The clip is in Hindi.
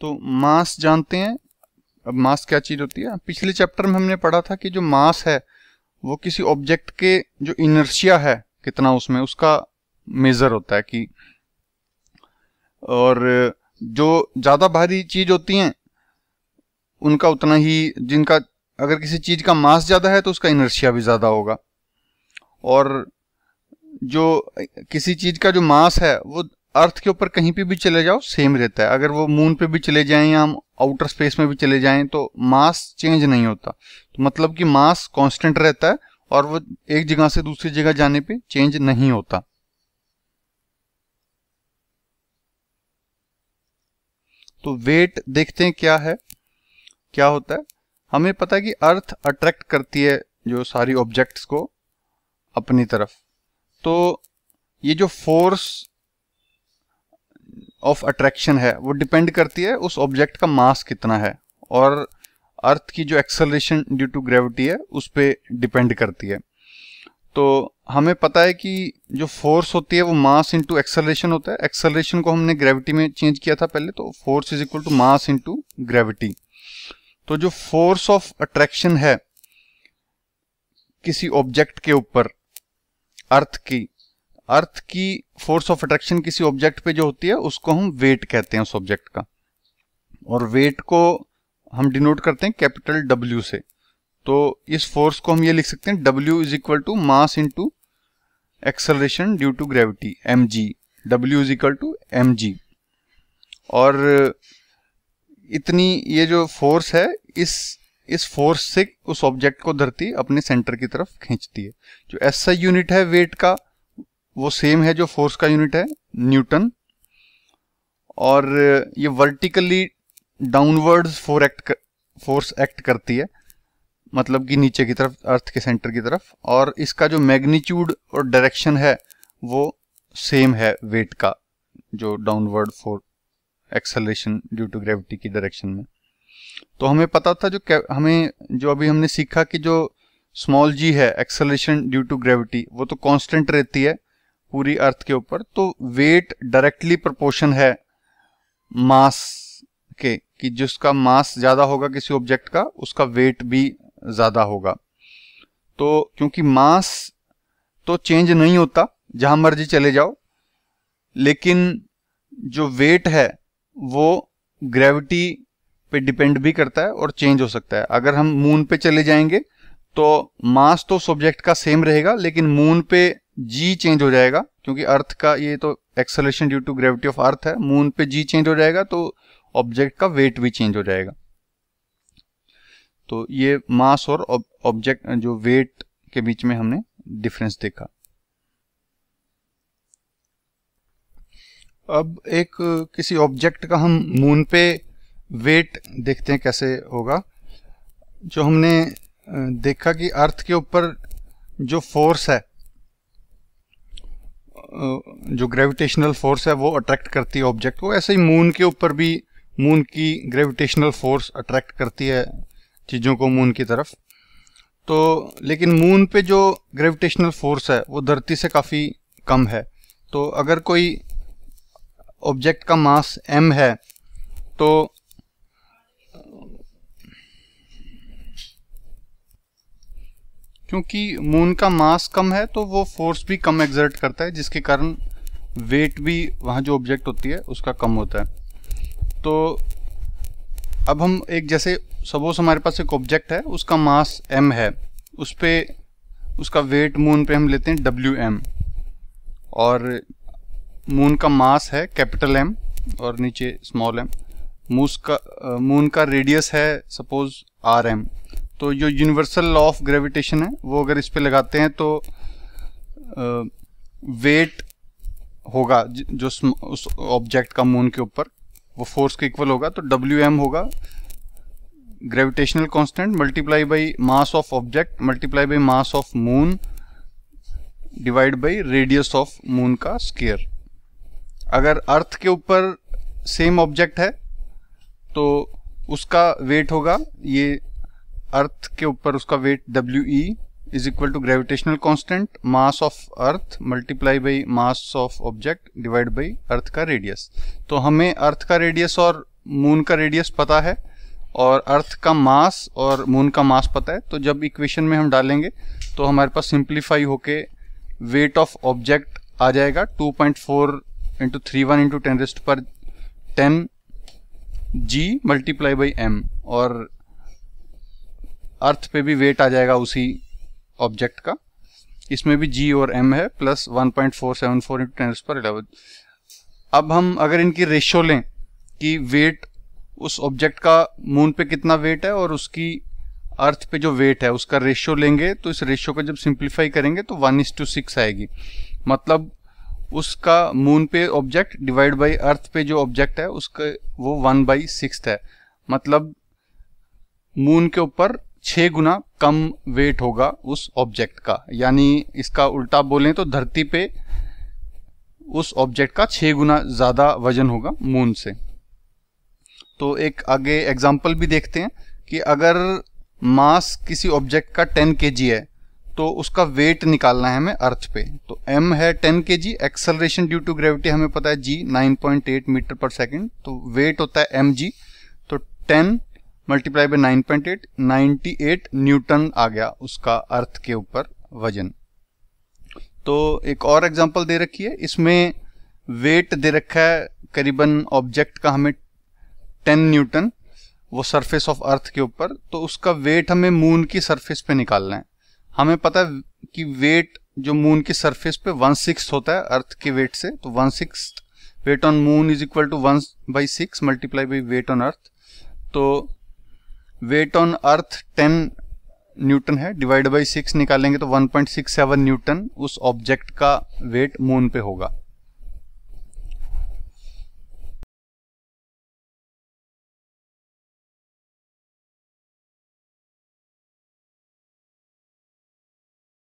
तो मास जानते हैं। अब मास क्या चीज होती है, पिछले चैप्टर में हमने पढ़ा था कि जो मास है वो किसी ऑब्जेक्ट के जो इनर्शिया है कितना उसमें, उसका मेजर होता है कि, और जो ज्यादा भारी चीज होती हैं उनका उतना ही, जिनका अगर किसी चीज का मास ज्यादा है तो उसका इनर्शिया भी ज्यादा होगा। और जो किसी चीज का जो मास है वो अर्थ के ऊपर कहीं पे भी चले जाओ सेम रहता है। अगर वो मून पे भी चले जाएं या हम आउटर स्पेस में भी चले जाएं तो मास चेंज नहीं होता। तो मतलब कि मास कांस्टेंट रहता है और वो एक जगह से दूसरी जगह जाने पे चेंज नहीं होता। तो वेट देखते हैं क्या है, क्या होता है। हमें पता है कि अर्थ अट्रैक्ट करती है जो सारी ऑब्जेक्ट्स को अपनी तरफ। तो ये जो फोर्स ऑफ अट्रैक्शन है वो डिपेंड करती है उस ऑब्जेक्ट का मास कितना है, और अर्थ की जो एक्सेलरेशन ड्यू टू ग्रेविटी है उस पे डिपेंड करती है। तो हमें पता है कि जो फोर्स होती है वो मास इंटू एक्सेलरेशन होता है। एक्सेलरेशन को हमने ग्रेविटी में चेंज किया था पहले, तो force is equal to mass into gravity. तो जो फोर्स ऑफ अट्रैक्शन है किसी ऑब्जेक्ट के ऊपर, अर्थ की फोर्स ऑफ अट्रैक्शन किसी ऑब्जेक्ट पे जो होती है उसको हम वेट कहते हैं उस ऑब्जेक्ट का। और वेट को हम डिनोट करते हैं कैपिटल W से। तो इस फोर्स को हम ये लिख सकते हैं W is equal to mass into acceleration due to gravity mg। W is equal to mg। और इतनी ये जो फोर्स है, इस फोर्स से उस ऑब्जेक्ट को धरती अपने सेंटर की तरफ खींचती है। जो SI यूनिट है वेट का वो सेम है जो फोर्स का यूनिट है, न्यूटन। और ये वर्टिकली डाउनवर्ड्स फोर्स एक्ट करती है, मतलब कि नीचे की तरफ, अर्थ के सेंटर की तरफ। और इसका जो मैग्नीट्यूड और डायरेक्शन है वो सेम है वेट का, जो downward force acceleration due to gravity की डायरेक्शन में। तो हमें पता था हमें जो अभी हमने सीखा कि जो स्मॉल g है एक्सेलरेशन ड्यू टू ग्रेविटी, वो तो कांस्टेंट रहती है पूरी अर्थ के ऊपर। तो वेट डायरेक्टली प्रोपोर्शन है मास के, कि जिसका मास ज्यादा होगा किसी ऑब्जेक्ट का उसका वेट भी ज्यादा होगा। तो क्योंकि मास तो चेंज नहीं होता जहां मर्जी चले जाओ, लेकिन जो वेट है वो ग्रेविटी पे डिपेंड भी करता है और चेंज हो सकता है। अगर हम मून पे चले जाएंगे तो मास तो सब्जेक्ट का सेम रहेगा, लेकिन मून पे जी चेंज हो जाएगा, क्योंकि अर्थ का ये तो acceleration due to gravity of earth है। मून पे जी चेंज हो जाएगा तो ऑब्जेक्ट का वेट भी चेंज हो जाएगा। तो ये मास और ऑब्जेक्ट जो वेट के बीच में हमने डिफरेंस देखा। अब एक किसी ऑब्जेक्ट का हम मून पे वेट देखते हैं कैसे होगा। जो हमने देखा कि अर्थ के ऊपर जो फोर्स है, जो ग्रेविटेशनल फोर्स है वो अट्रैक्ट करती है ऑब्जेक्ट को, ऐसे ही मून के ऊपर भी मून की ग्रेविटेशनल फोर्स अट्रैक्ट करती है चीज़ों को मून की तरफ। तो लेकिन मून पे जो ग्रेविटेशनल फोर्स है वो धरती से काफ़ी कम है। तो अगर कोई ऑब्जेक्ट का मास m है तो क्योंकि मून का मास कम है तो वो फोर्स भी कम एक्सर्ट करता है, जिसके कारण वेट भी वहाँ जो ऑब्जेक्ट होती है उसका कम होता है। तो अब हम एक, जैसे सपोज हमारे पास एक ऑब्जेक्ट है, उसका मास m है, उस पे उसका वेट मून पे हम लेते हैं Wm, और मून का मास है कैपिटल M और नीचे स्मॉल m। मून का रेडियस है सपोज Rm। तो जो यूनिवर्सल लॉ ऑफ ग्रेविटेशन है वो अगर इस पे लगाते हैं तो वेट होगा जो उस ऑब्जेक्ट का मून के ऊपर वो फोर्स के इक्वल होगा। तो Wm होगा gravitational constant multiply by mass of object multiply by mass of moon divide by radius of moon का स्क्वायर। अगर अर्थ के ऊपर सेम ऑब्जेक्ट है तो उसका वेट होगा, ये अर्थ के ऊपर उसका weight We is equal to gravitational constant mass of earth multiply by mass of object divide by earth का रेडियस। तो हमें अर्थ का रेडियस और मून का रेडियस पता है और अर्थ का मास और मून का मास पता है, तो जब इक्वेशन में हम डालेंगे तो हमारे पास सिंप्लीफाई होके वेट ऑफ ऑब्जेक्ट आ जाएगा 2.4 × 31 × 10⁻10 g मल्टीप्लाई बाई m, और अर्थ पे भी वेट आ जाएगा उसी ऑब्जेक्ट का, इसमें भी g और m है, प्लस 1.474 × 10⁻11। अब हम अगर इनकी रेशियो लें कि वेट उस ऑब्जेक्ट का मून पे कितना वेट है और उसकी अर्थ पे जो वेट है उसका रेशियो लेंगे, तो इस रेशियो को जब सिंप्लीफाई करेंगे तो 1:6 आएगी। मतलब उसका मून पे ऑब्जेक्ट डिवाइड बाई अर्थ पे जो ऑब्जेक्ट है उसका वो 1/6 है। मतलब मून के ऊपर 6 गुना कम वेट होगा उस ऑब्जेक्ट का, यानी इसका उल्टा बोलें तो धरती पे उस ऑब्जेक्ट का 6 गुना ज़्यादा वजन होगा मून से। तो एक आगे एग्जाम्पल भी देखते हैं कि अगर मास किसी ऑब्जेक्ट का 10 kg है तो उसका वेट निकालना है हमें अर्थ पे। तो m है 10 kg, acceleration due to gravity हमें पता है g 9.8 मीटर पर सेकेंड, तो वेट होता है mg। तो 10 मल्टीप्लाई बाई 9.8 98 न्यूटन आ गया उसका अर्थ के ऊपर वजन। तो एक और एग्जांपल दे रखी है, इसमें वेट दे रखा है करीबन ऑब्जेक्ट का हमें 10 न्यूटन, वो सरफेस ऑफ अर्थ के ऊपर, तो उसका वेट हमें मून की सरफेस पे निकालना है। हमें पता है कि वेट जो मून की सरफेस पे 1/6 होता है अर्थ के वेट से, तो 1/6 weight on moon is equal to 1/6 multiply by weight on earth. तो वेट ऑन अर्थ 10 न्यूटन है, डिवाइड बाई 6 निकालेंगे तो 1.67 न्यूटन उस ऑब्जेक्ट का वेट मून पे होगा।